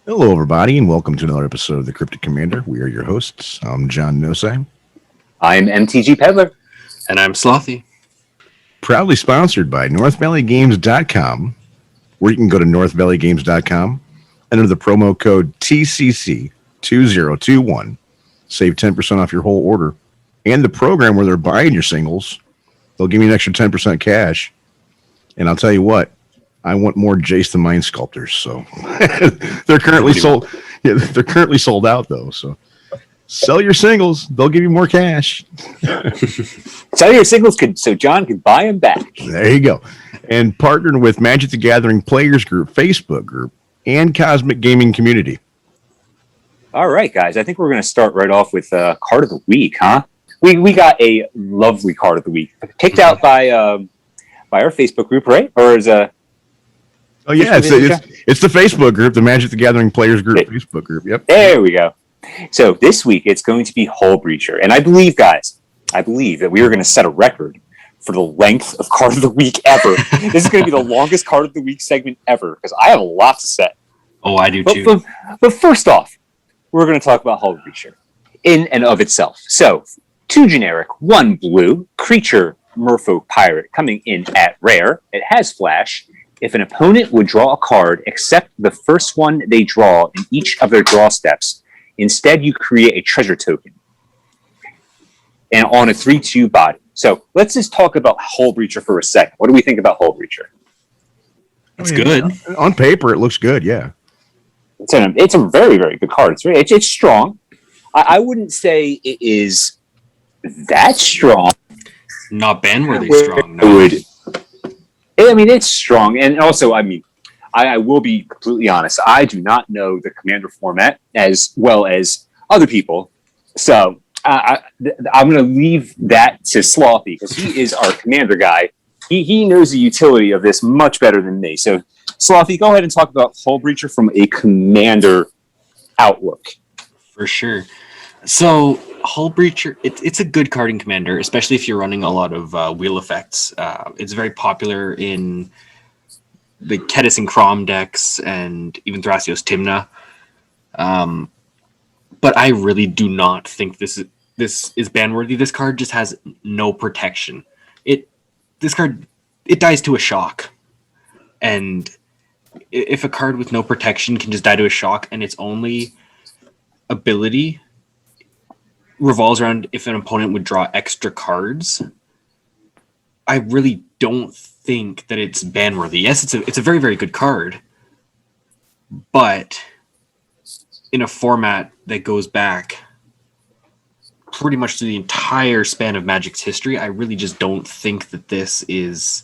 Hello, everybody, and welcome to another episode of the Cryptic Commander. We are your hosts. I'm John Noce, I'm MTG Peddler. And I'm Slothy. proudly sponsored by NorthValleyGames.com, where you can go to NorthValleyGames.com, enter the promo code TCC2021, save 10% off your whole order, and the program where they're buying your singles, they'll give you an extra 10% cash. And I'll tell you what, I want more Jace the Mind Sculptors, so they're currently sold. Yeah, they're currently sold out though. So sell your singles; they'll give you more cash. Sell your singles so John could buy them back. There you go. And partnered with Magic the Gathering Players Group, Facebook group, and Cosmic Gaming Community. All right, guys. I think we're going to start right off with card of the week, huh? We got a lovely card of the week picked out by our Facebook group, right? Or is Oh yeah, it's the Facebook group, the Magic the Gathering Players Group Facebook group. Yep. There we go. So this week it's going to be Hullbreacher, and I believe that we are going to set a record for the length of card of the week ever. This is going to be the longest card of the week segment ever because I have a lot to say. Oh, I do too. But first off, we're going to talk about Hullbreacher in and of itself. So 2 generic, 1 blue creature merfolk pirate coming in at rare. It has flash. If an opponent would draw a card except the first one they draw in each of their draw steps, instead you create a treasure token and on a 3/2 body. So let's just talk about Hullbreacher for a second. What do we think about Hullbreacher? It's good. On paper, it looks good. Yeah. It's a very, very good card. It's strong. I wouldn't say it is that strong. Not ban-worthy strong. No. It's strong. And also, I will be completely honest. I do not know the Commander format as well as other people. So I'm going to leave that to Slothy because he is our Commander guy. He knows the utility of this much better than me. So, Slothy, go ahead and talk about Hullbreacher from a Commander outlook. For sure. So, Hullbreacher, it's a good card in Commander, especially if you're running a lot of wheel effects. It's very popular in the Kedis and Crom decks and even Thrasios Tymna. But I really do not think this is ban-worthy. This card just has no protection. This card dies to a shock. And if a card with no protection can just die to a shock and its only ability revolves around if an opponent would draw extra cards, I really don't think that it's ban-worthy. Yes, it's a very, very good card, but in a format that goes back pretty much to the entire span of Magic's history, I really just don't think that this is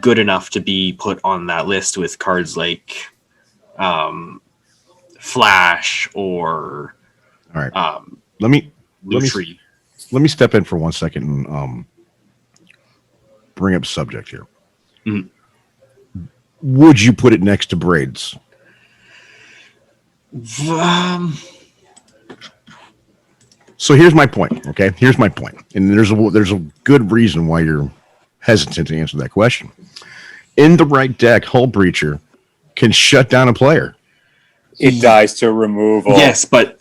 good enough to be put on that list with cards like Flash or all right. Let me step in for 1 second and bring up subject here. Mm-hmm. Would you put it next to braids? So here's my point. Okay, here's my point, and there's a good reason why you're hesitant to answer that question. In the right deck, Hullbreacher can shut down a player. It dies to removal. Yes, but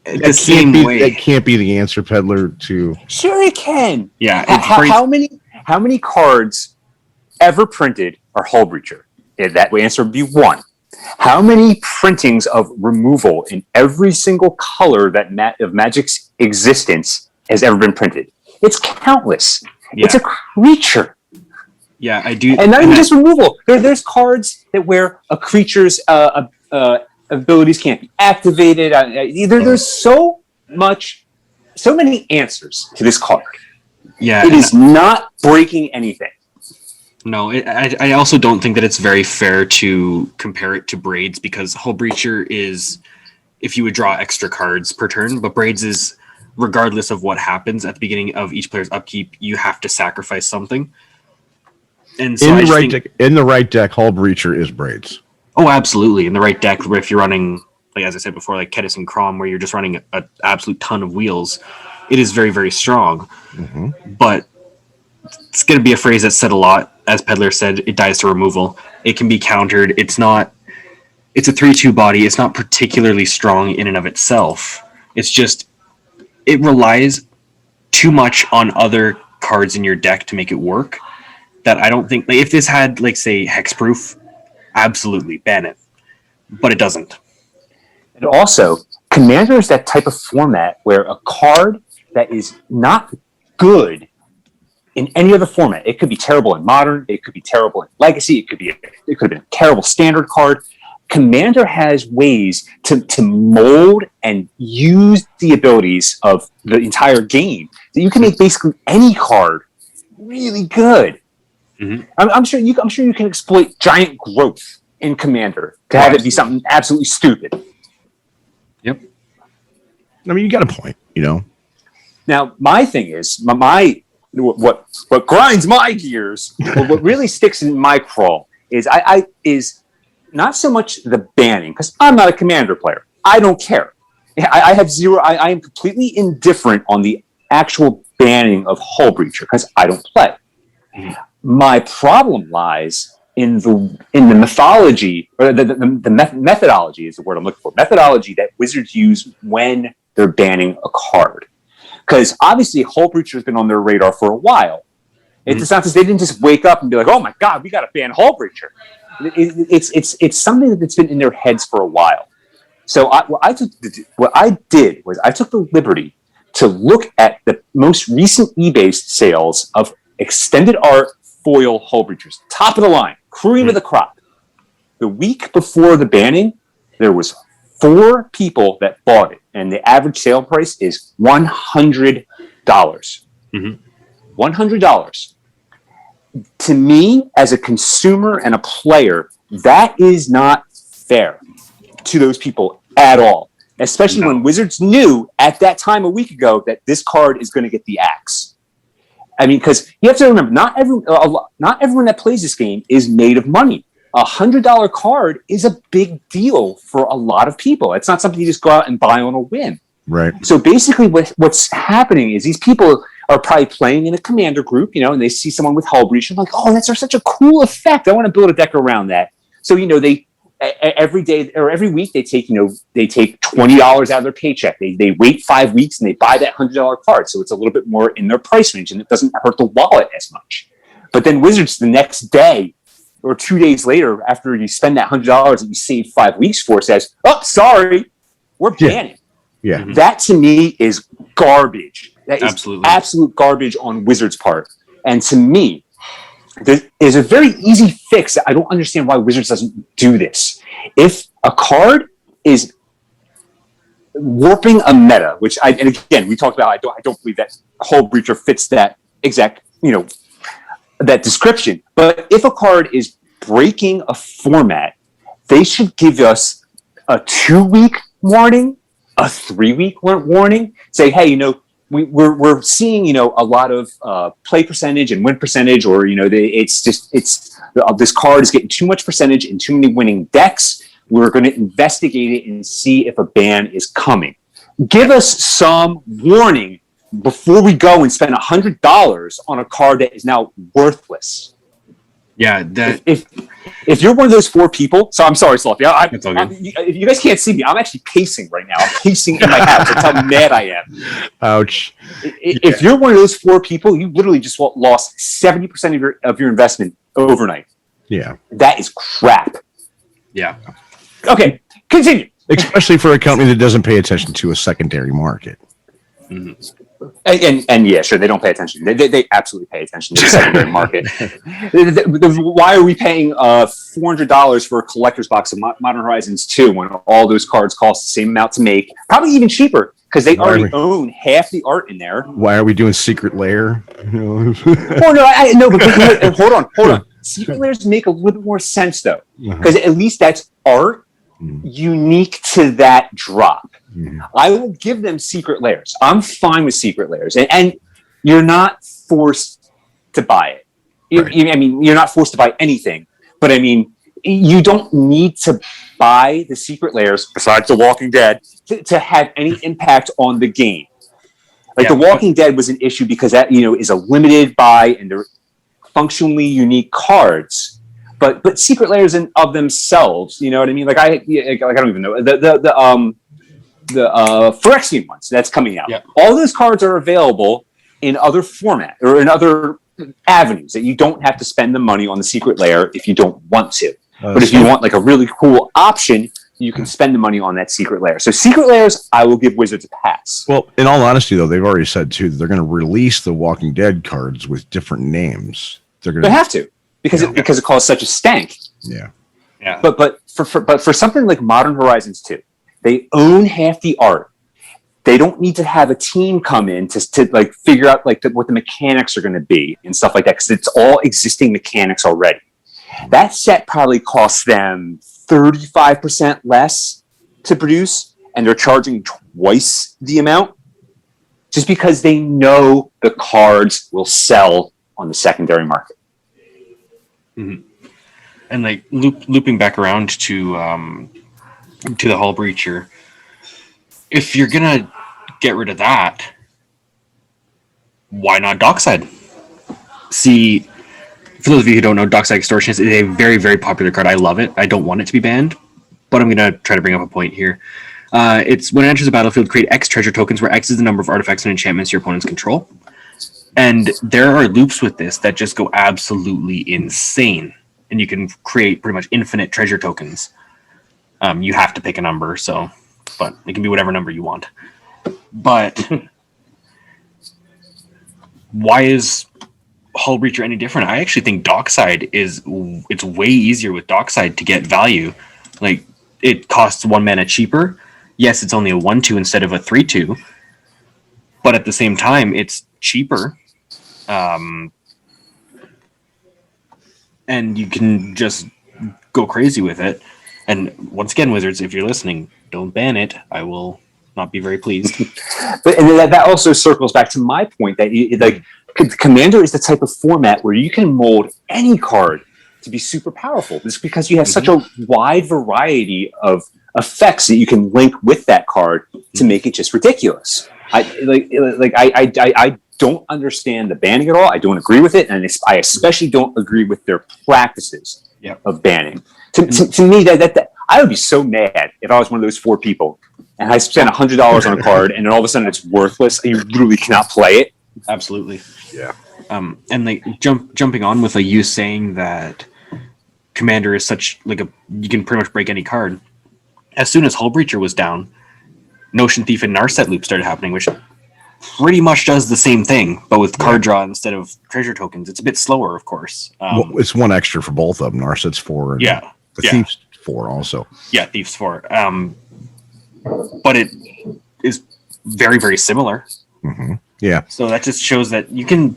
that can't be the answer, Peddler. To sure it can. Yeah. How many cards ever printed are Hullbreacher? That answer would be 1. How many printings of removal in every single color of Magic's existence has ever been printed? It's countless. Yeah. It's a creature. Yeah, I do. And not even just removal. There's cards that where a creature's abilities can't be activated. There's so many answers to this card. Yeah, it is not breaking anything. No, I also don't think that it's very fair to compare it to Braids because Hullbreacher is if you would draw extra cards per turn, but Braids is regardless of what happens at the beginning of each player's upkeep, you have to sacrifice something. And so in the right deck, Hullbreacher is Braids. Oh, absolutely. In the right deck, if you're running, like as I said before, like Kedis and Crom, where you're just running an absolute ton of wheels, it is very, very strong. Mm-hmm. But it's going to be a phrase that's said a lot. As Peddler said, it dies to removal. It can be countered. It's not it's a 3/2 body. It's not particularly strong in and of itself. It's just it relies too much on other cards in your deck to make it work. That I don't think, like, if this had, like, say, hexproof, absolutely ban it, but it doesn't. And also, Commander is that type of format where a card that is not good in any other format, it could be terrible in Modern, it could be terrible in Legacy, it could have been a terrible Standard card. Commander has ways to mold and use the abilities of the entire game that you can make basically any card really good. Mm-hmm. I'm sure you can exploit giant growth in Commander to have it be something absolutely stupid. Yep. I mean, you got a point, you know. Now, my thing is what grinds my gears, what really sticks in my craw is is not so much the banning, because I'm not a Commander player. I don't care. I have zero. I am completely indifferent on the actual banning of Hullbreacher because I don't play. Mm-hmm. My problem lies in the mythology, or the methodology is the word I'm looking for. Methodology that Wizards use when they're banning a card. Because obviously Hullbreacher has been on their radar for a while. It's not that they didn't just wake up and be like, "Oh my God, we got to ban Hullbreacher." It's something that's been in their heads for a while. So what I did was I took the liberty to look at the most recent eBay sales of extended art foil Hullbreachers, top of the line, cream of the crop. The week before the banning, there was 4 people that bought it, and the average sale price is $100. Mm-hmm. $100. To me, as a consumer and a player, that is not fair to those people at all. Especially when Wizards knew at that time a week ago that this card is going to get the axe. I mean, because you have to remember, not everyone that plays this game is made of money. $100 card is a big deal for a lot of people. It's not something you just go out and buy on a whim. Right. So basically what's happening is these people are probably playing in a Commander group, you know, and they see someone with Hullbreacher, like, oh, that's such a cool effect. I want to build a deck around that. So, you know, they every day or every week they take $20 out of their paycheck. They wait 5 weeks and they buy that $100 card. So it's a little bit more in their price range and it doesn't hurt the wallet as much. But then Wizards the next day or 2 days later, after you spend that $100 that you saved 5 weeks for, says, "Oh, sorry, we're banning." Yeah. That to me is garbage. That is Absolutely. absolute garbage on Wizards' part. And to me, there is a very easy fix that I don't understand why Wizards doesn't do this. If a card is warping a meta, and again, we talked about, I don't believe that Hullbreacher fits that exact, you know, that description. But if a card is breaking a format, they should give us a 2-week warning, a 3-week warning. Say, hey, you know, we're seeing, you know, a lot of play percentage and win percentage, or, you know, this card is getting too much percentage and too many winning decks. We're going to investigate it and see if a ban is coming. Give us some warning before we go and spend $100 on a card that is now worthless. Yeah, that if you're one of those 4 people, so I'm sorry, Sloppy. It's all good. If you guys can't see me, I'm actually pacing right now. I'm pacing in my house. That's how mad I am. Ouch. If you're one of those 4 people, you literally just lost 70% of your investment overnight. Yeah. That is crap. yeah. Okay, continue. Especially for a company that doesn't pay attention to a secondary market. Mm-hmm. And yeah, sure, they don't pay attention. They absolutely pay attention to the secondary market. Why are we paying $400 for a collector's box of Modern Horizons 2 when all those cards cost the same amount to make? Probably even cheaper because they already own half the art in there. Why are we doing Secret Lair? Oh no, but hold on. Secret Lairs make a little bit more sense though, because at least that's art unique to that drop. I will give them Secret Lairs. I'm fine with Secret Lairs, and you're not forced to buy it. I mean, you're not forced to buy anything, but I mean, you don't need to buy the Secret Lairs besides The Walking Dead to have any impact on the game. Like The Walking Dead was an issue because that, you know, is a limited buy and they're functionally unique cards. but secret layers in of themselves, you know what I mean? Like I don't even know the Phyrexian ones that's coming out. Yep. All those cards are available in other format or in other avenues that you don't have to spend the money on the secret layer if you don't want to. But if you want like a really cool option, you can spend the money on that secret layer. So secret layers, I will give Wizards a pass. Well, in all honesty, though, they've already said too that they're going to release the Walking Dead cards with different names. They're going They have to because it caused such a stank. Yeah. But for something like Modern Horizons 2, they own half the art. They don't need to have a team come in to like figure out like what the mechanics are going to be and stuff like that because it's all existing mechanics already. That set probably costs them 35% less to produce, and they're charging twice the amount just because they know the cards will sell on the secondary market. Mm-hmm. And like looping back around to the Hullbreacher, if you're gonna get rid of that, why not Dockside? See, for those of you who don't know, Dockside Extortionist is a very, very popular card. I love it. I don't want it to be banned, but I'm going to try to bring up a point here. It's when it enters the battlefield, create X treasure tokens, where X is the number of artifacts and enchantments your opponents control. And there are loops with this that just go absolutely insane. And you can create pretty much infinite treasure tokens. You have to pick a number, but it can be whatever number you want. But why is Hullbreacher any different? I actually think Dockside it's way easier with Dockside to get value. Like it costs 1 mana cheaper. Yes, it's only a 1/2 instead of a 3/2, but at the same time, it's cheaper. And you can just go crazy with it. And once again, Wizards, if you're listening, don't ban it. I will not be very pleased. But and that also circles back to my point that Commander is the type of format where you can mold any card to be super powerful. It's because you have such a wide variety of effects that you can link with that card to make it just ridiculous. I don't understand the banning at all. I don't agree with it, and I especially don't agree with their practices of banning. To me, that I would be so mad if I was one of those 4 people and I spent $100 on a card and then all of a sudden it's worthless and you literally cannot play it. Absolutely. Yeah. And like jumping on with like you saying that Commander is such like you can pretty much break any card. As soon as Hullbreacher was down, Notion Thief and Narset Loop started happening, which pretty much does the same thing, but with card draw instead of treasure tokens. It's a bit slower, of course. Well, it's 1 extra for both of them. Narset's 4. And the Thief's 4 also. Yeah, Thief's 4. But it is very, very similar. Mm-hmm. Yeah. So that just shows that you can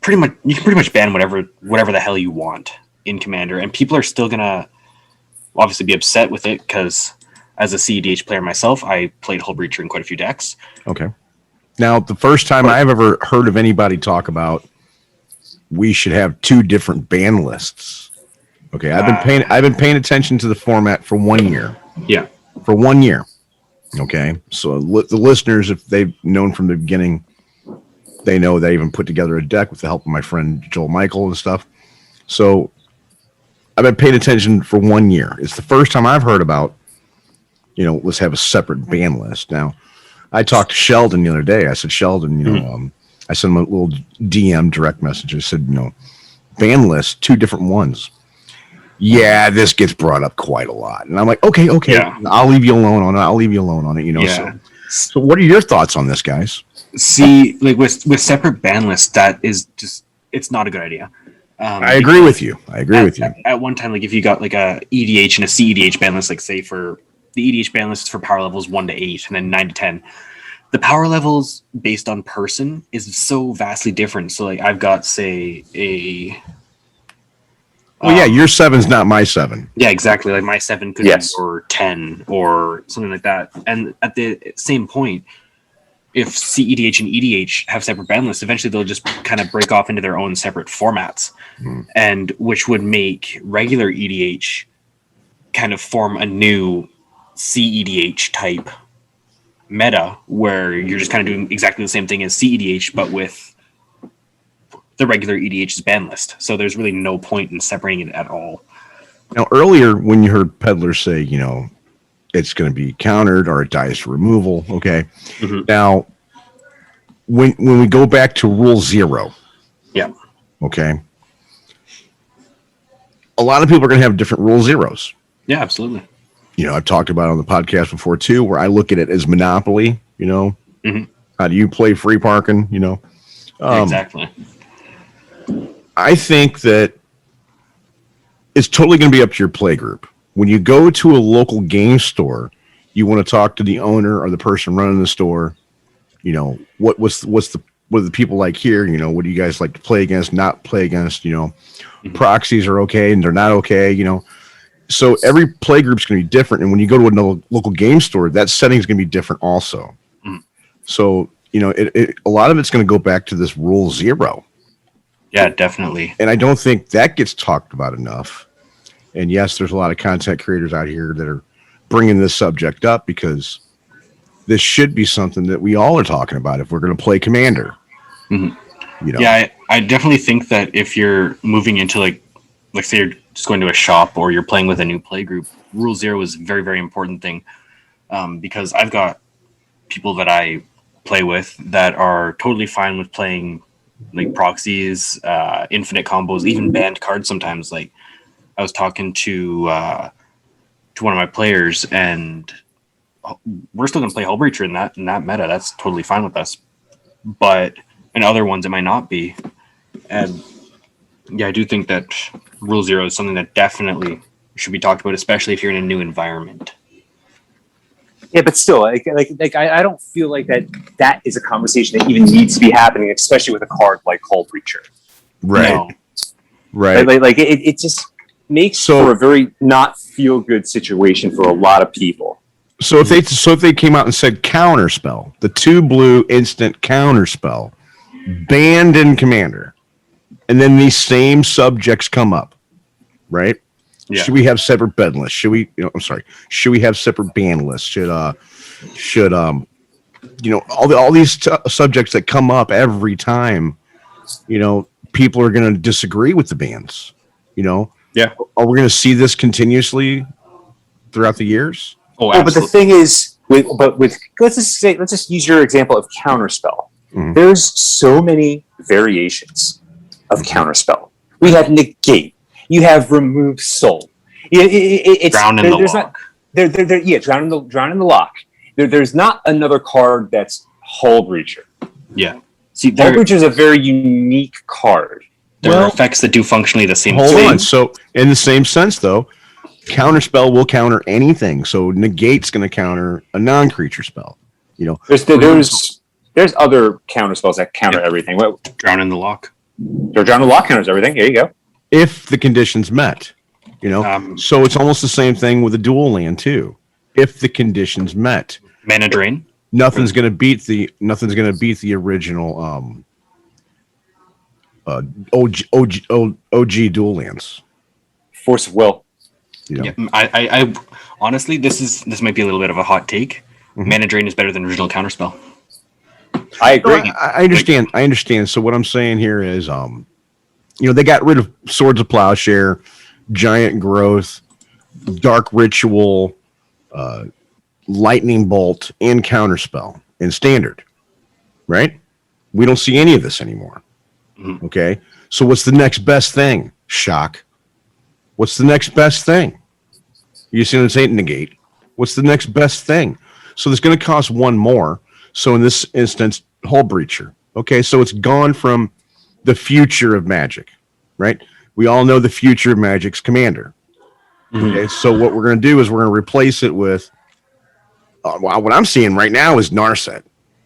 pretty much ban whatever the hell you want in Commander, and people are still gonna obviously be upset with it because as a CEDH player myself, I played Hullbreacher in quite a few decks. Okay. Now, the first time I've ever heard of anybody talk about we should have 2 different ban lists. Okay, I've been paying attention to the format for 1 year. Yeah. For 1 year. Okay, so the listeners, if they've known from the beginning, they know they even put together a deck with the help of my friend Joel Michael and stuff. So I've been paying attention for 1 year. It's the first time I've heard about, let's have a separate ban list. Now, I talked to Sheldon the other day. I said, Sheldon, I sent him a little DM direct message. I said, ban list, 2 different ones. Yeah, this gets brought up quite a lot. And I'm like, okay, Yeah. I'll leave you alone on it. Yeah. So what are your thoughts on this, guys? See, like with separate ban lists, that is just, it's not a good idea. I agree with you. At one time, like if you got like a EDH and a CEDH ban list, like say for the EDH ban list is for power levels 1 to 8 and then 9 to 10. The power levels based on person is so vastly different. So like I've got say a your 7's not my 7. Yeah, exactly. Like my 7 could be or 10 or something like that. And at the same point, if CEDH and EDH have separate ban lists, eventually they'll just kind of break off into their own separate formats, and which would make regular EDH kind of form a new CEDH type meta where you're just kind of doing exactly the same thing as CEDH, but with the regular EDH's ban list. So there's really no point in separating it at all. Now, earlier when you heard peddlers say, you know, it's going to be countered or it dies to removal. Okay. Mhm. Now, when we go back to Rule 0, Yeah. okay, a lot of people are going to have different Rule 0s. Yeah, absolutely. You know, I've talked about it on the podcast before too, where I look at it as Monopoly. You know, Mhm. how do you play free parking? You know, Exactly. I think that it's totally going to be up to your play group. When you go to a local game store, you want to talk to the owner or the person running the store. You know, what are the people like here? You know, what do you guys like to play against, not play against? You know, proxies are okay and they're not okay. You know, so every play group's going to be different. And when you go to a local game store, that setting's going to be different also. So, you know, a lot of it's going to go back to this Rule 0. Yeah, definitely. And I don't think that gets talked about enough. And yes, there's a lot of content creators out here that are bringing this subject up because this should be something that we all are talking about if we're going to play Commander. Mhm. You know? Yeah, I definitely think that if you're moving into like say you're just going to a shop or you're playing with a new play group, Rule 0 is a very, very important thing. Because I've got people that I play with that are totally fine with playing like proxies, infinite combos, even banned cards sometimes. Like I was talking to one of my players, and we're still gonna play Hullbreacher in that meta. That's totally fine with us. But in other ones, it might not be. And yeah, I do think that Rule 0 is something that definitely should be talked about, especially if you're in a new environment. Yeah, but still, I don't feel like that is a conversation that even needs to be happening, especially with a card like Hullbreacher. Right. No. Right. It just makes for a very not feel good situation for a lot of people. So if they came out and said counterspell, the 2 blue instant counterspell banned in Commander, and then these same subjects come up, right? Yeah. Should we have separate ban lists? Should we have separate ban lists? Should all these subjects that come up every time, you know, people are going to disagree with the bans, you know? Yeah. Are we going to see this continuously throughout the years? Oh, But the absolutely. thing is, let's just use your example of counterspell. Mhm. There's so many variations of counterspell. We have negate. You have remove soul. It's Drown in the there's lock. drown in the lock. There's not another card that's Hullbreacher. Yeah. See, there Hullbreacher is a very unique card. are effects that do functionally the same Hold thing. on. So in the same sense, though, counterspell will counter anything. So negate's going to counter a non-creature spell. You know, There's other counterspells that counter everything. Well, Drown in the lock. drown in the lock counters everything. There you go. if the conditions met. You know, so it's almost the same thing with a dual land too. If the conditions met, Mana drain. nothing's going to beat the original OG dual lands. Force of will. You know? Yeah, I honestly, this might be a little bit of a hot take. Mhm. Mana drain is better than original counterspell. I agree. No, I understand. I understand. So what I'm saying here is, you know, they got rid of Swords of Plowshare, Giant Growth, Dark Ritual, Lightning Bolt, and Counterspell in Standard, right? We don't see any of this anymore. Mhm. Okay, so what's the next best thing? Shock. What's the next best thing? You see what I'm saying? Negate. What's the next best thing? So it's going to cost one more. So in this instance, Hullbreacher. Okay, so it's gone from the future of Magic, right? We all know the future of Magic's Commander. Okay, so what we're going to do is we're going to replace it with, what I'm seeing right now is Narset.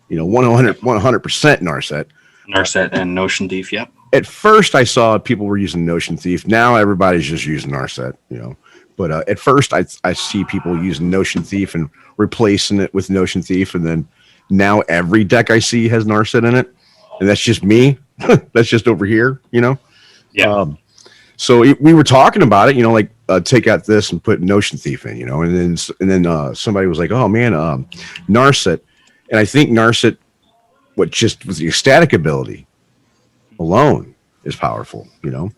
You know, 100% Narset. Narset and Notion Thief. Yep. At first, I saw people were using Notion Thief. Now everybody's just using Narset, you know. But at first, I see people using Notion Thief and replacing it with Notion Thief, and then now every deck I see has Narset in it, and that's just me. That's just over here, you know. Yeah. So we were talking about it, you know, like take out this and put Notion Thief in, you know, and then somebody was like, "Oh man, Narset," and I think Narset, just with the ecstatic ability alone, is powerful, you know.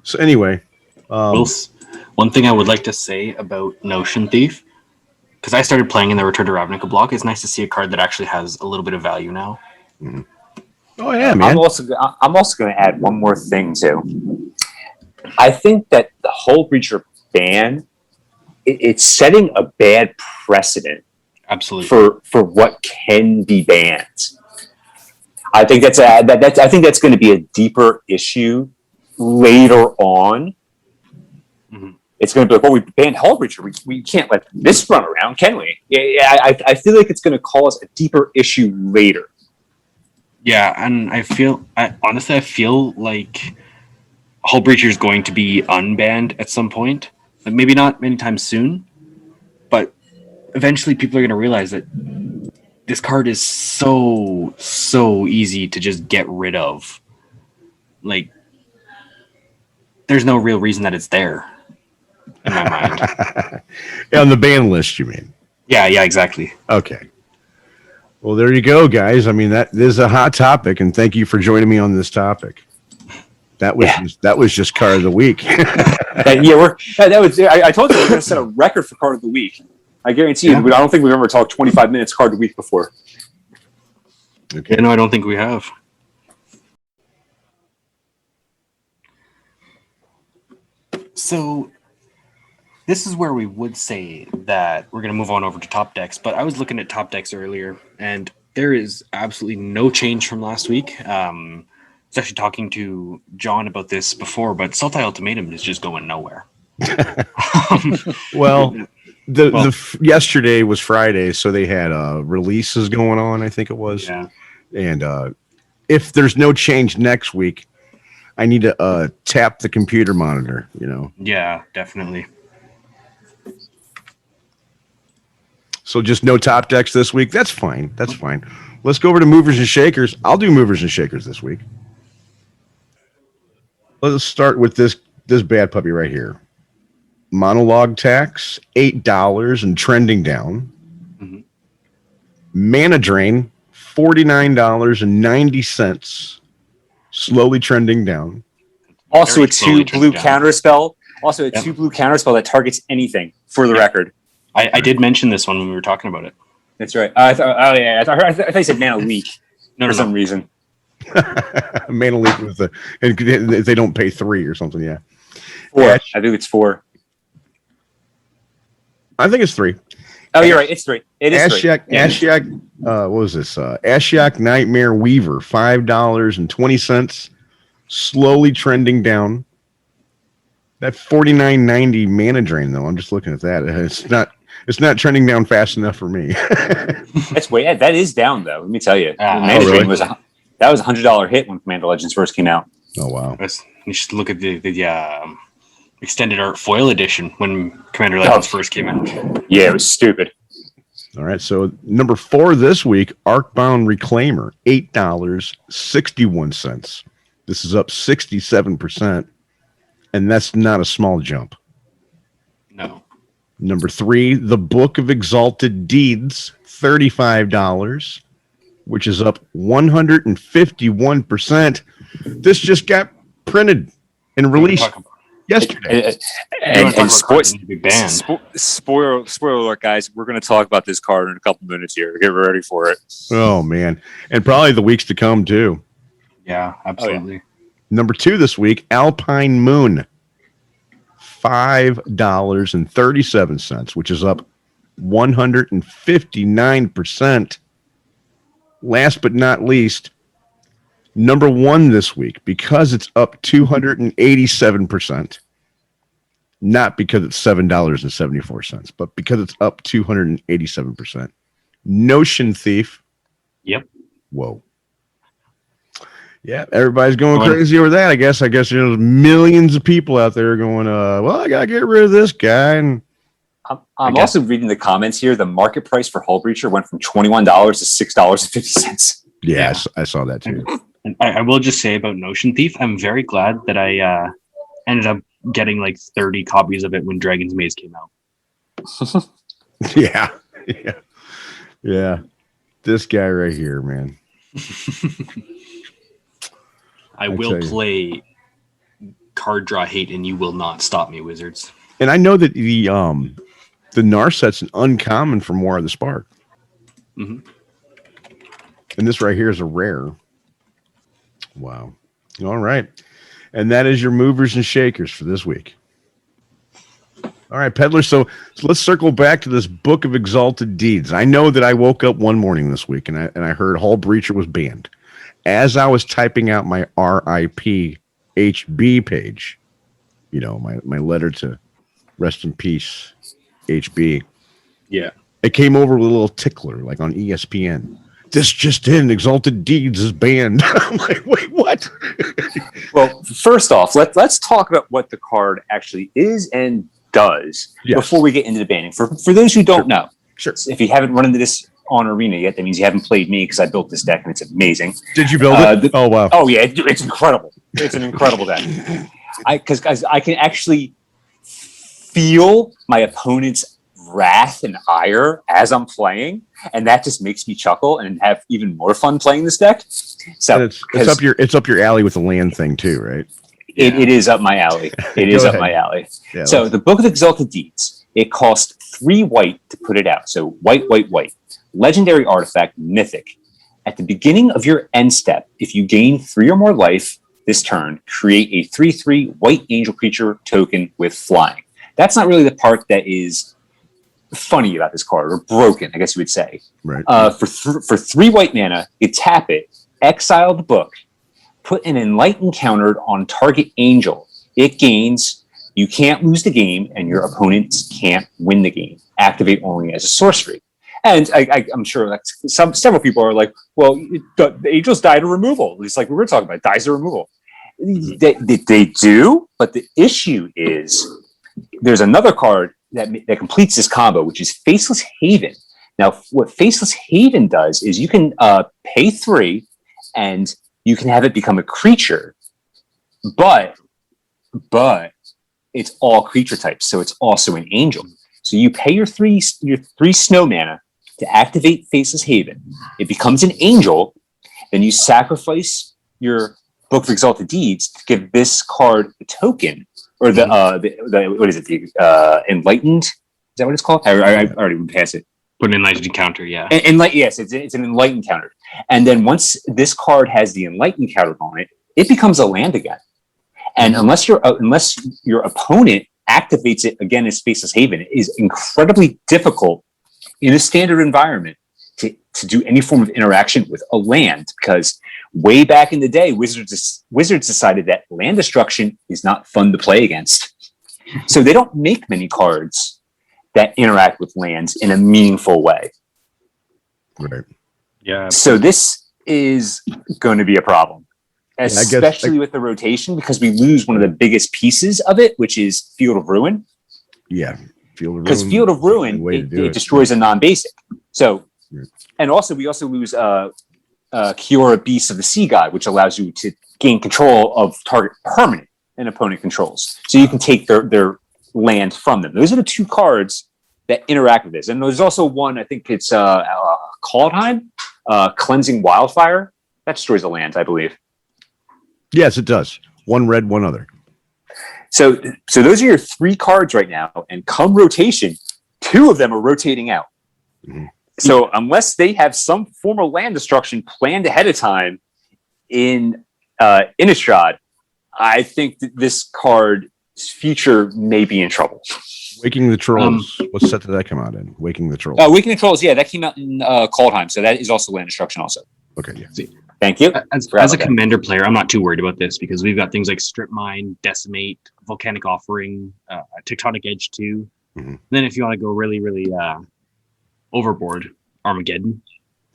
So anyway, One thing I would like to say about Notion Thief, because I started playing in the Return to Ravnica block, it's nice to see a card that actually has a little bit of value now. mm-hmm. Oh yeah, man. I'm also going to add one more thing too. I think that the Hullbreacher ban, it's setting a bad precedent. Absolutely. For what can be banned. I think that's going to be a deeper issue later on. Mm-hmm. It's going to be like, well, we banned Hullbreacher. We can't let this run around, can we? Yeah, I feel like it's going to cause a deeper issue later. Yeah, and I feel like Hullbreacher is going to be unbanned at some point. Like maybe not anytime soon, but eventually people are going to realize that this card is so easy to just get rid of. Like, there's no real reason that it's there in my mind. On the ban list, you mean? Yeah, exactly. Okay. Well, there you go, guys. I mean, that is a hot topic, and thank you for joining me on this topic. That was just card of the week. I told you we we're going to set a record for card of the week. I guarantee you, I don't think we've ever talked 25 minutes card of the week before. Okay. Yeah, no, I don't think we have. So this is where we would say that we're going to move on over to top decks, but I was looking at top decks earlier, and there is absolutely no change from last week. I was actually talking to John about this before, but Sultai Ultimatum is just going nowhere. Well, yesterday was Friday, so they had releases going on, I think it was. Yeah. And if there's no change next week, I need to tap the computer monitor, you know. Yeah, definitely. So just no top decks this week. That's fine. That's fine. Let's go over to movers and shakers. I'll do movers and shakers this week. Let's start with this bad puppy right here. Monologue tax, $8 and trending down. Mm-hmm. Mana drain, $49.90, slowly trending down. Also a 2 blue counterspell. Also a 2 blue counterspell that targets anything, for the record. I did mention this one when we were talking about it. That's right. I thought you said Mana Leak for some reason. Mana Leak was if they don't pay 3 or something, yeah. 4. I think it's 4. I think it's 3. Oh, you're right. It's 3. It is Ashiok, what was this? Ashiok Nightmare Weaver, $5.20, slowly trending down. That $49.90 mana drain, though, I'm just looking at that. It's not trending down fast enough for me. That is down though. Let me tell you, Mana drain was that was $100 hit when Commander Legends first came out. Oh wow! You should look at the extended art foil edition when Commander Legends first came out. Yeah, it was stupid. All right, so number 4 this week, Arcbound Reclaimer, $8.61. This is up 67%, and that's not a small jump. No. Number 3, The Book of Exalted Deeds, $35, which is up 151%. This just got printed and released yesterday. And spoiler alert, guys, we're going to talk about this card in a couple minutes here. Get ready for it. Oh, man. And probably the weeks to come, too. Yeah, absolutely. Oh, yeah. Number 2 this week, Alpine Moon, $5.37, which is up 159%. Last but not least, number 1 this week, because it's up 287%, not because it's $7.74, but because it's up 287%. Notion Thief. Yep. Whoa. Yeah, everybody's going crazy over that. I guess there's millions of people out there going, well, I gotta get rid of this guy. And I'm also reading the comments here. The market price for Hullbreacher went from $21 to $6.50. Yeah, I saw that too. And I will just say about Notion Thief, I'm very glad that I ended up getting like 30 copies of it when Dragon's Maze came out. Yeah. This guy right here, man. I will play card draw hate, and you will not stop me, Wizards. And I know that the Narset's an uncommon for War of the Spark. Mm-hmm. And this right here is a rare. Wow. All right. And that is your movers and shakers for this week. All right, Peddler. So let's circle back to this Book of Exalted Deeds. I know that I woke up one morning this week and I heard Hullbreacher was banned. As I was typing out my RIP HB page, you know, my letter to rest in peace, HB. Yeah. It came over with a little tickler, like on ESPN. This just in, Exalted Deeds is banned. I'm like, wait, what? Well, first off, let's talk about what the card actually is and does before we get into the banning. For those who don't know, if you haven't run into this on Arena yet, that means you haven't played me, because I built this deck and it's amazing. Did you build it? Oh, wow. Oh, yeah, it's incredible. It's an incredible deck. Because guys, I can actually feel my opponent's wrath and ire as I'm playing, and that just makes me chuckle and have even more fun playing this deck. So it's up your alley with the land thing too, right? It is up my alley. It is up my alley. Yeah, so the Book of Exalted Deeds, it cost 3 white to put it out. So white. Legendary artifact, mythic. At the beginning of your end step, if you gain 3 or more life this turn, create a 3/3 white angel creature token with flying. That's not really the part that is funny about this card, or broken, I guess you would say. Right. For 3 white mana, you tap it, exile the book, put an enlighten countered on target angel. It gains, you can't lose the game, and your opponents can't win the game. Activate only as a sorcery. And I'm sure that several people are like, well, the angels die to removal. It's like we were talking about, dies to removal. They do, but the issue is there's another card that completes this combo, which is Faceless Haven. Now, what Faceless Haven does is you can pay 3, and you can have it become a creature, but it's all creature types, so it's also an angel. So you pay your 3 snow mana to activate Faceless Haven. It becomes an angel, then you sacrifice your Book of Exalted Deeds to give this card the token, or the what is it? The Enlightened? Is that what it's called? I already went past it. Put an Enlightened counter, yeah. Yes, it's an Enlightened counter. And then once this card has the Enlightened counter on it, it becomes a land again. And unless your opponent activates it again as Faceless Haven, it is incredibly difficult in a standard environment to do any form of interaction with a land, because way back in the day, Wizards decided that land destruction is not fun to play against. So they don't make many cards that interact with lands in a meaningful way. Right. Yeah. So this is going to be a problem, especially with the rotation, because we lose one of the biggest pieces of it, which is Field of Ruin. Yeah. Because Field of Ruin, it destroys a non-basic. So, and also we also lose Kiora Beast of the Sea God, which allows you to gain control of target permanent an opponent controls. So you can take their land from them. Those are the 2 cards that interact with this. And there's also one, I think it's Kaldheim, Cleansing Wildfire. That destroys a land, I believe. Yes, it does. 1 red, 1 other. So those are your 3 cards right now, and come rotation, 2 of them are rotating out. Mm-hmm. So unless they have some form of land destruction planned ahead of time in Innistrad, I think that this card's future may be in trouble. Waking the Trolls. What set did that come out in? Waking the Trolls. Waking the Trolls, yeah, that came out in Kaldheim, so that is also land destruction also. Okay, yeah. Thank you. As a Commander player, I'm not too worried about this, because we've got things like Strip Mine, Decimate, Volcanic Offering, Tectonic Edge 2. Mm-hmm. Then if you want to go really, really overboard, Armageddon.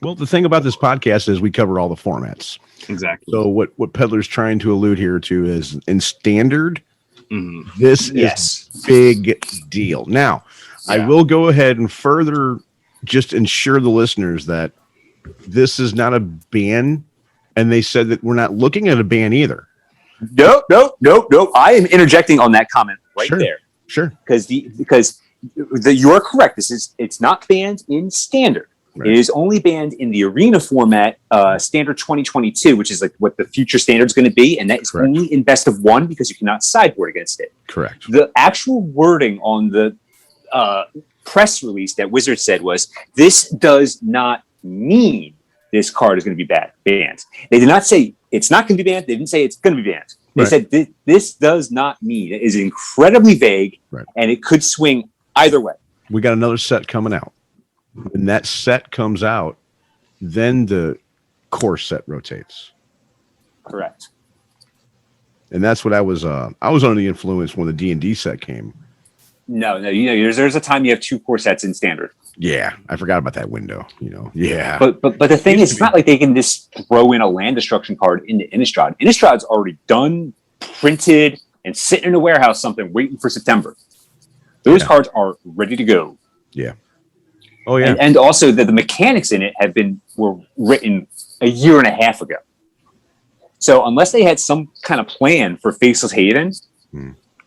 Well, the thing about this podcast is we cover all the formats. Exactly. So what Peddler's trying to allude here to is in Standard, this is big deal. Now, I will go ahead and further just ensure the listeners that this is not a ban, and they said that we're not looking at a ban either. Nope. I am interjecting on that comment there. Sure. Because you are correct. It's not banned in Standard. Right. It is only banned in the arena format, standard 2022, which is like what the future standard is going to be, and that is Correct. only in best of one because you cannot sideboard against it. Correct. The actual wording on the press release that Wizard said was, "This does not mean this card is going to be banned." They did not say it's not going to be banned. They didn't say it's going to be banned. They Right. said this does not mean. It is incredibly vague, Right. and it could swing either way. We got another set coming out. When that set comes out, then the core set rotates. Correct. And that's what I was under the influence when the D&D set came. No, there's a time you have 2 core sets in standard. Yeah, I forgot about that window, Yeah. But the thing is, it's not like they can just throw in a land destruction card into Innistrad. Innistrad's already done, printed, and sitting in a warehouse something waiting for September. Those cards are ready to go. Yeah. Oh yeah. And also the mechanics in it were written a year and a half ago. So unless they had some kind of plan for Faceless Haven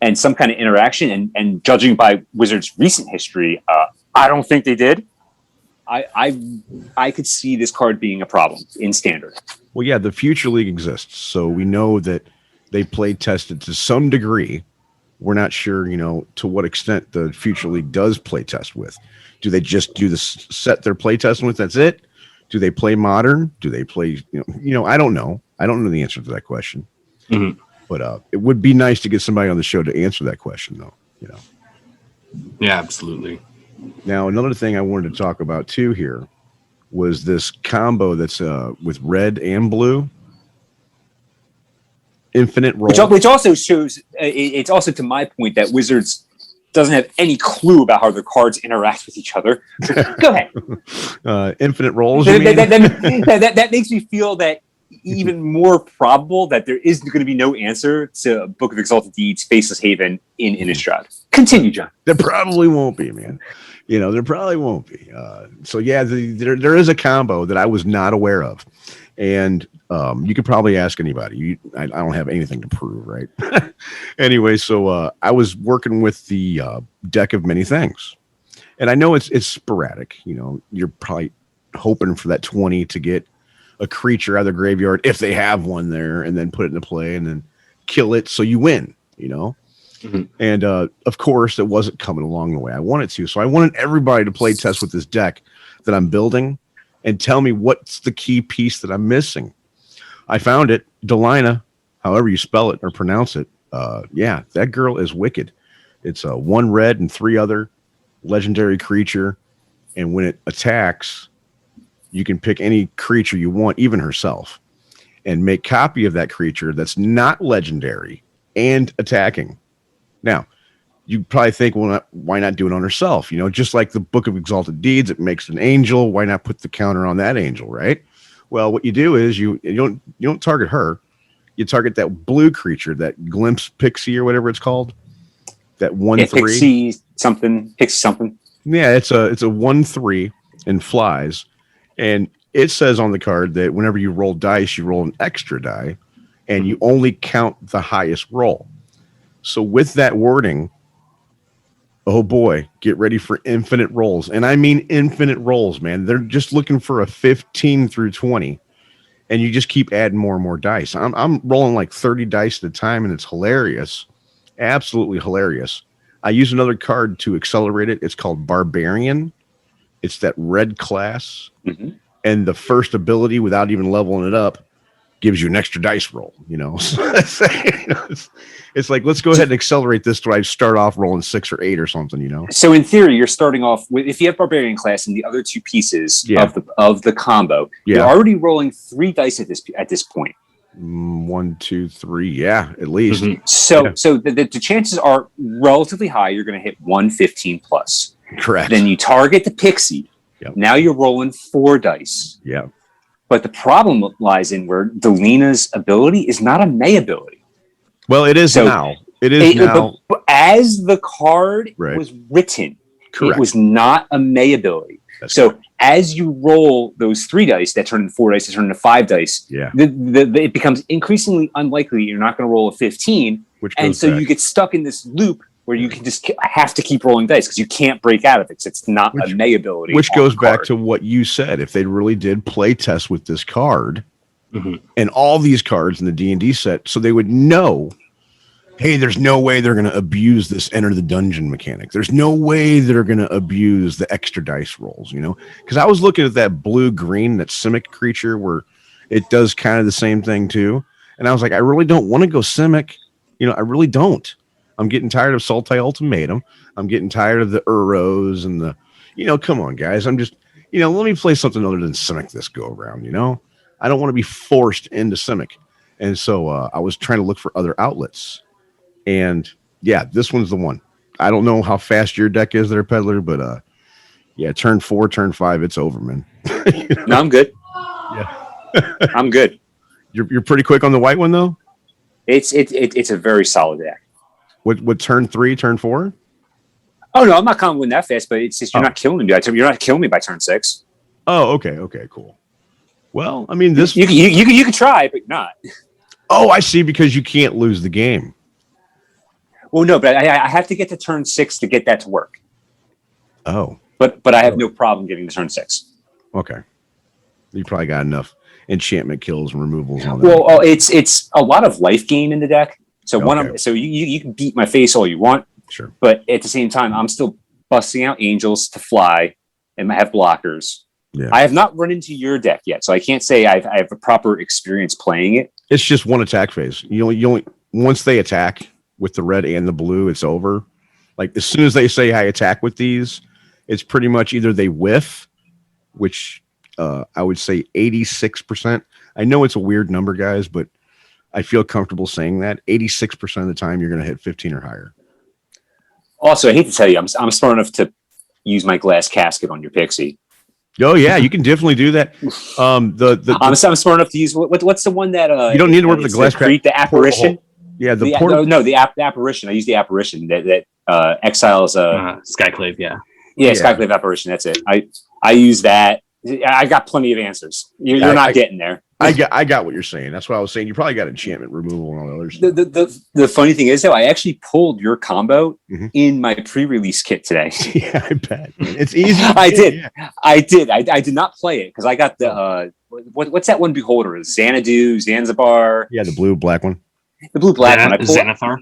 and some kind of interaction, and judging by Wizards' recent history, I don't think they did. I could see this card being a problem in standard. Well, yeah, the Future League exists, so we know that they play tested to some degree. We're not sure, to what extent the Future League does play test with. Do they just do the set they're play testing with? That's it. Do they play modern? Do they play? I don't know. I don't know the answer to that question. Mm-hmm. But it would be nice to get somebody on the show to answer that question, though. Yeah, absolutely. Now, another thing I wanted to talk about too here was this combo that's with red and blue. Infinite roll. Which also shows, it's also to my point that Wizards doesn't have any clue about how their cards interact with each other. Go ahead. Infinite rolls. You mean? That makes me feel that even more probable that there is going to be no answer to Book of Exalted Deeds, Faceless Haven in Innistrad. Continue, John. There probably won't be, man. There probably won't be. So yeah, there is a combo that I was not aware of, and you could probably ask anybody. I don't have anything to prove, right? Anyway, so I was working with the deck of many things, and I know it's sporadic. You're probably hoping for that 20 to get a creature out of the graveyard if they have one there, and then put it into play and then kill it so you win. Mm-hmm. And of course, it wasn't coming along the way I wanted to. So I wanted everybody to play test with this deck that I'm building and tell me what's the key piece that I'm missing. I found it. Delina, however you spell it or pronounce it. Yeah, that girl is wicked. It's a 1 red and 3 other legendary creature. And when it attacks, you can pick any creature you want, even herself, and make copy of that creature that's not legendary and attacking. Now, you probably think, well, why not do it on herself? Just like the Book of Exalted Deeds, it makes an angel. Why not put the counter on that angel, right? Well, what you do is you don't target her. You target that blue creature, that glimpse pixie or whatever it's called. That 1/3. Pixie something. Yeah, it's a 1/3 and flies. And it says on the card that whenever you roll dice, you roll an extra die, and you only count the highest roll. So with that wording, oh boy, get ready for infinite rolls. And I mean infinite rolls, man. They're just looking for a 15 through 20. And you just keep adding more and more dice. I'm rolling like 30 dice at a time, and it's hilarious. Absolutely hilarious. I use another card to accelerate it. It's called Barbarian. It's that red class. Mm-hmm. And the first ability, without even leveling it up, gives you an extra dice roll. It's like, let's go ahead and accelerate this to I start off rolling 6 or 8 or something. So in theory, you're starting off with, if you have Barbarian class and the other 2 pieces of the combo, you're already rolling 3 dice at this point. 1, 2, 3, yeah, at least. Mm-hmm. So the chances are relatively high. You're going to hit 115 plus. Correct. Then you target the pixie. Yep. Now you're rolling 4 dice. Yeah. But the problem lies in where Delina's ability is not a May ability. Well, it is now. It is now. But as the card was written, correct, it was not a May ability. That's so correct. As you roll those 3 dice that turn into 4 dice, that turn into 5 dice, it becomes increasingly unlikely you're not going to roll a 15. Which and goes so back. you get stuck in this loop where you can just have to keep rolling dice because you can't break out of it. It's not a May ability. Which goes back to what you said. If they really did play test with this card and all these cards in the D&D set, so they would know, hey, there's no way they're going to abuse this enter the dungeon mechanic. There's no way they're going to abuse the extra dice rolls, you know? Because I was looking at that blue-green, that Simic creature, where it does kind of the same thing too. And I was like, I really don't want to go Simic. You know, I really don't. I'm getting tired of Sultai Ultimatum. I'm getting tired of the Uros and the, you know, come on, guys. I'm just, you know, let me play something other than Simic this go around, you know? I don't want to be forced into Simic. And so I was trying to look for other outlets. And yeah, this one's the one. I don't know how fast your deck is there, Peddler, but yeah, turn 4, turn 5, it's over, man. You know? No, I'm good. Yeah. I'm good. You're pretty quick on the white one though? It's a very solid deck. What turn 3, turn 4? Oh no, I'm not comboing that fast, but it's just you're not killing me. You're not killing me by turn 6. Oh, okay, cool. Well, I mean, this you can try, but not. Oh, I see, because you can't lose the game. Well, no, but I have to get to turn 6 to get that to work. Oh, but I have no problem getting to turn 6. Okay, you probably got enough enchantment kills and removals on that. Well, it's a lot of life gain in the deck. So so you can beat my face all you want, sure, but at the same time, I'm still busting out angels to fly and I have blockers. Yeah. I have not run into your deck yet, so I can't say I have a proper experience playing it. It's just one attack phase. You only once they attack with the red and the blue, it's over. Like as soon as they say I attack with these, it's pretty much either they whiff, which I would say 86%. I know it's a weird number, guys, but I feel comfortable saying that 86% of the time you're going to hit 15 or higher. Also, I hate to tell you, I'm smart enough to use my glass casket on your pixie. Oh yeah, you can definitely do that. I'm smart enough to use what's the one that you don't need to work with the glass casket. The apparition. Yeah, the apparition. I use the apparition that exiles Skyclave. Yeah, Skyclave apparition. That's it. I use that. I got plenty of answers. You're not getting there. I got what you're saying. That's what I was saying. You probably got enchantment removal and all the others. The funny thing is, though, I actually pulled your combo in my pre-release kit today. Yeah, I bet. It's easy. I did. I did not play it because I got the what's that one beholder? Xanadu, Zanzibar. Yeah, the blue black one. The blue black one. Xanathar.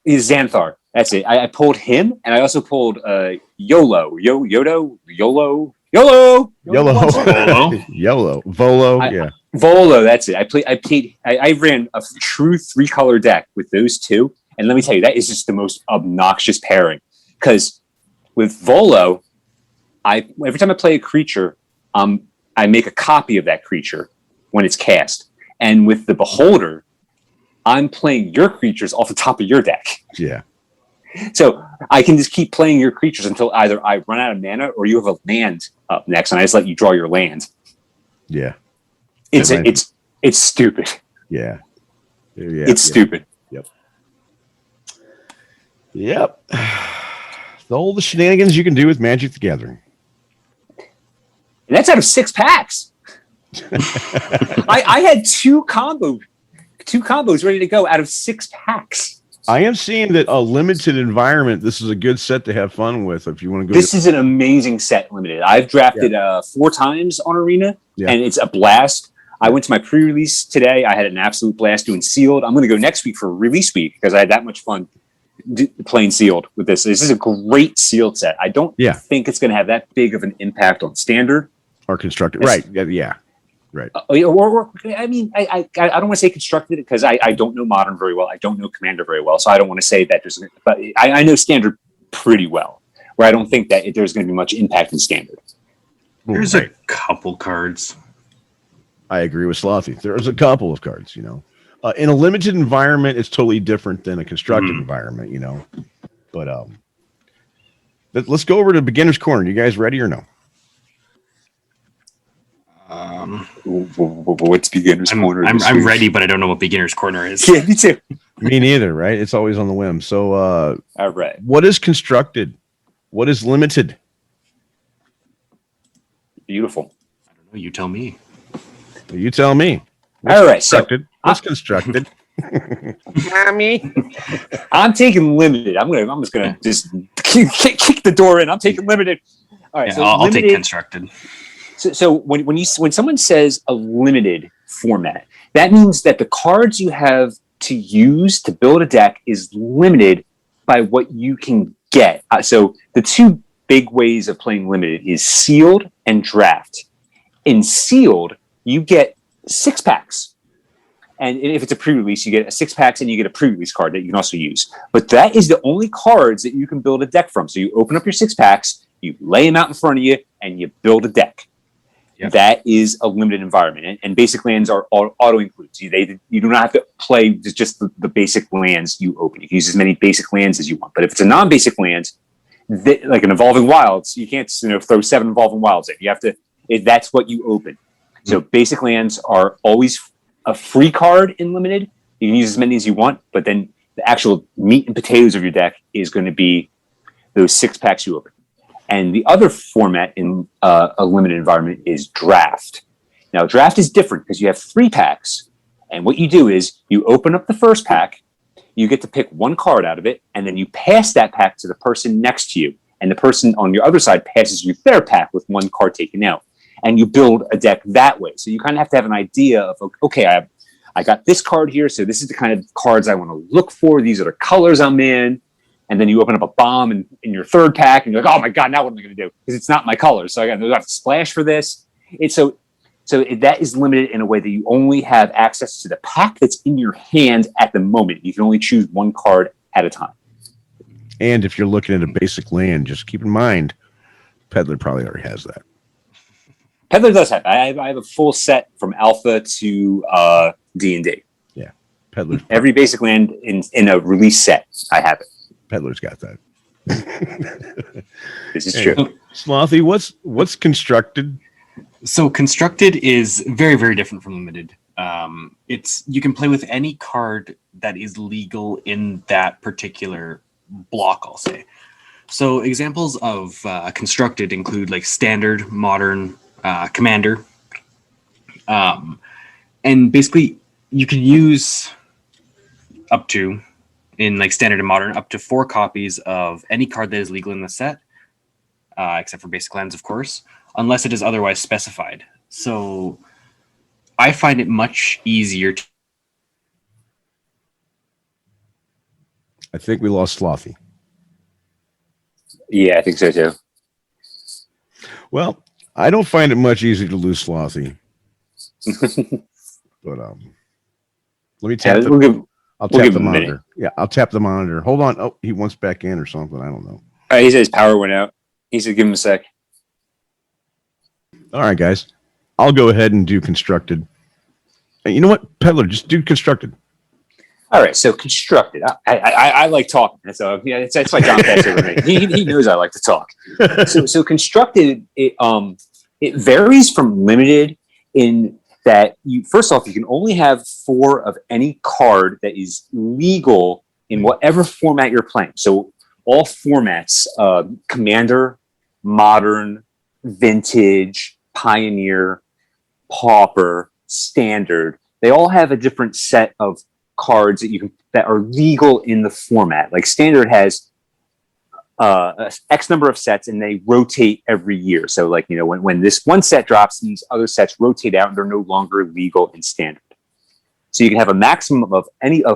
Xanthar. That's it. I pulled him, and I also pulled YOLO. YOLO. Volo. Yeah. Volo, that's it. I ran a true 3-color deck with those two, and let me tell you, that is just the most obnoxious pairing. Because with Volo, every time I play a creature, I make a copy of that creature when it's cast. And with the Beholder, I'm playing your creatures off the top of your deck. Yeah. So I can just keep playing your creatures until either I run out of mana or you have a land up next, and I just let you draw your land. Yeah. It's stupid. Yeah. It's stupid. Yep. All the shenanigans you can do with Magic the Gathering. And that's out of 6 packs. I had two combos ready to go out of 6 packs. I am seeing that a limited environment, this is a good set to have fun with if you want to go. This is an amazing set, limited. I've drafted 4 times on Arena, and it's a blast. I went to my pre-release today. I had an absolute blast doing Sealed. I'm going to go next week for release week because I had that much fun playing Sealed with this. This is a great Sealed set. I don't think it's going to have that big of an impact on Standard. Or Constructed. Right. Yeah. Right. I mean, I don't want to say Constructed because I don't know Modern very well. I don't know Commander very well. So I don't want to say that there's, but I know Standard pretty well, where I don't think that there's going to be much impact in Standard. There's a couple cards. I agree with Slothy. There's a couple of cards, in a limited environment, it's totally different than a constructed environment, but, let's go over to Beginner's Corner. You guys ready or no? What's Beginner's Corner? I'm ready, but I don't know what Beginner's Corner is. Yeah, me too. Me neither, right? It's always on the whim. So, all right. What is constructed? What is limited? Beautiful. I don't know. You tell me. You tell me. All right. Constructed. What's constructed? Mommy. I'm taking limited. I'm just gonna kick the door in. I'm taking limited. All right, Yeah, so I'll take limited. constructed. So when someone says a limited format, that means that the cards you have to use to build a deck is limited by what you can get. So the two big ways of playing limited is sealed and draft. In sealed, you get 6-packs. And if it's a pre-release, you get a 6-packs and you get a pre-release card that you can also use. But that is the only cards that you can build a deck from. So you open up your 6-packs, you lay them out in front of you, and you build a deck. Yep. That is a limited environment. And basic lands are auto-includes. You do not have to play just the basic lands you open. You can use as many basic lands as you want. But if it's a non-basic land, like an Evolving Wilds, you can't throw 7 Evolving Wilds in. You have to. That's what you open. So basic lands are always a free card in limited. You can use as many as you want, but then the actual meat and potatoes of your deck is going to be those 6-packs you open. And the other format in a limited environment is draft. Now, draft is different because you have 3-packs. And what you do is you open up the first pack, you get to pick one card out of it, and then you pass that pack to the person next to you. And the person on your other side passes you their pack with one card taken out. And you build a deck that way. So you kind of have to have an idea of, okay, I got this card here, so this is the kind of cards I want to look for. These are the colors I'm in. And then you open up a bomb in your third pack, and you're like, oh my God, now what am I going to do? Because it's not my colors. So I got to have to splash for this. So that is limited in a way that you only have access to the pack that's in your hand at the moment. You can only choose one card at a time. And if you're looking at a basic land, just keep in mind, Peddler probably already has that. Peddler does have. I have a full set from Alpha to D&D. Yeah, Peddler. Every basic land in a release set, I have it. Peddler's got that. This is true. Slothy, what's constructed? So constructed is very, very different from limited. You can play with any card that is legal in that particular block, I'll say. So examples of constructed include like standard, modern, commander. And basically you can use up to, in like standard and modern, up to 4 copies of any card that is legal in the set, except for basic lands, of course, unless it is otherwise specified. So I find it much easier to... I think we lost Slothy. Yeah, I think so too. Well, I don't find it much easier to lose Slothy. But let me tap I'll tap the monitor. Yeah, I'll tap the monitor. Hold on. Oh, he wants back in or something. I don't know. He said his power went out. He said give him a sec. All right, guys. I'll go ahead and do constructed. You know what? Peddler, just do constructed. All right, so constructed. I like talking. So yeah, that's why John passed over me. He knows I like to talk. So constructed, it varies from limited in that first off, you can only have 4 of any card that is legal in whatever format you're playing. So all formats, Commander, Modern, Vintage, Pioneer, Pauper, Standard, they all have a different set of cards that are legal in the format. Like Standard has X number of sets and they rotate every year. So like, when this one set drops, these other sets rotate out and they're no longer legal in Standard. So you can have a maximum of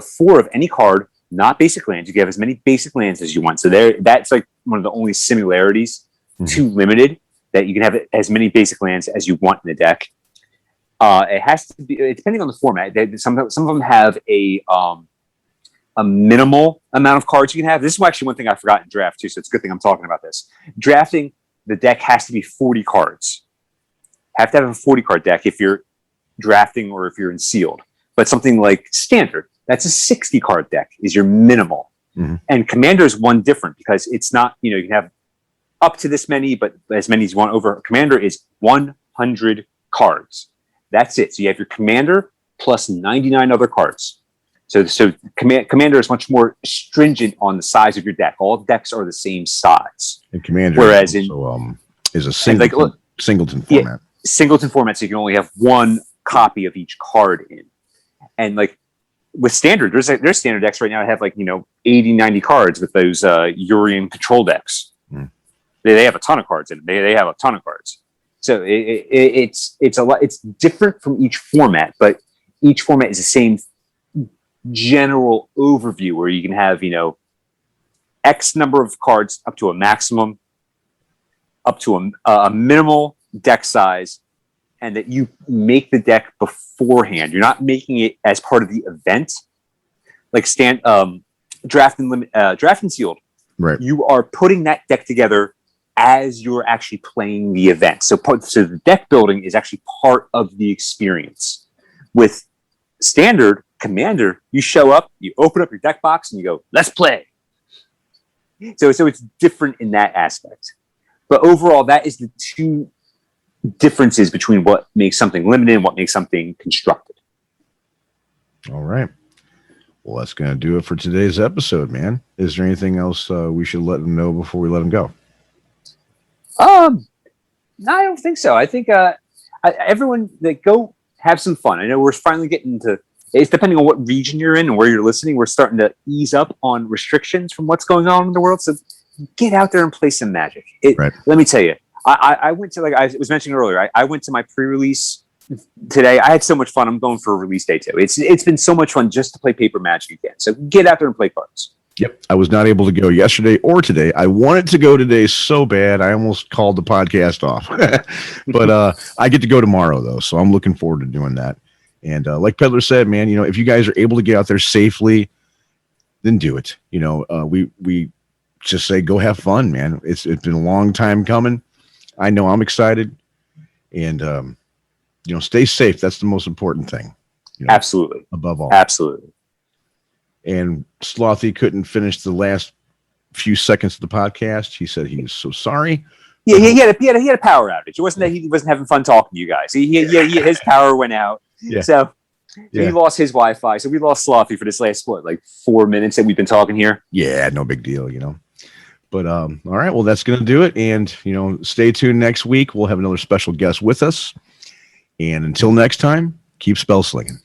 4 of any card, not basic lands. You can have as many basic lands as you want. So that's like one of the only similarities to limited, that you can have as many basic lands as you want in the deck. It has to be, depending on the format. Some of them have a minimal amount of cards you can have. This is actually one thing I forgot in draft too, so it's a good thing I'm talking about this. Drafting, the deck has to be 40 cards. Have to have a 40 card deck if you're drafting or if you're in sealed. But something like standard, that's a 60 card deck is your minimal. And Commander is one different because it's not, you can have up to this many, but as many as you want over. Commander is 100 cards. That's it. So you have your Commander plus 99 other cards. So Commander is much more stringent on the size of your deck. All decks are the same size. And Commander whereas is a singleton format. Yeah, singleton format, so you can only have 1 copy of each card in. And like with standard, there's standard decks right now that have 80, 90 cards with those Urian control decks. They have a ton of cards in it. They have a ton of cards. So it's a lot. It's different from each format, but each format is the same general overview where you can have X number of cards up to a maximum, up to a minimal deck size, and that you make the deck beforehand. You're not making it as part of the event, like draft and sealed. Right. You are putting that deck together as you're actually playing the event. So the deck building is actually part of the experience. With standard Commander, you show up, you open up your deck box, and you go, "Let's play." So it's different in that aspect. But overall, that is the two differences between what makes something limited and what makes something constructed. All right. Well, that's going to do it for today's episode, man. Is there anything else we should let them know before we let them go? No, I don't think so. I think everyone go have some fun. I know we're finally getting to. It's depending on what region you're in and where you're listening. We're starting to ease up on restrictions from what's going on in the world. So get out there and play some Magic. Right. Let me tell you, I went to, like I was mentioning earlier, I went to my pre-release today. I had so much fun. I'm going for a release day too. It's been so much fun just to play paper Magic again. So get out there and play cards. Yep. I was not able to go yesterday or today. I wanted to go today so bad. I almost called the podcast off. But I get to go tomorrow, though. So I'm looking forward to doing that. And like Peddler said, man, if you guys are able to get out there safely, then do it. We just say go have fun, man. It's been a long time coming. I know I'm excited. And, stay safe. That's the most important thing. Absolutely. Above all. Absolutely. And Slothy couldn't finish the last few seconds of the podcast. He said he was so sorry. Yeah, he had a power outage. It wasn't that he wasn't having fun talking to you guys. His power went out. Yeah. So he lost his Wi-Fi. So we lost Slothy for this last 4 minutes that we've been talking here. Yeah, no big deal, But all right, well, that's going to do it. And stay tuned next week. We'll have another special guest with us. And until next time, keep spell slinging.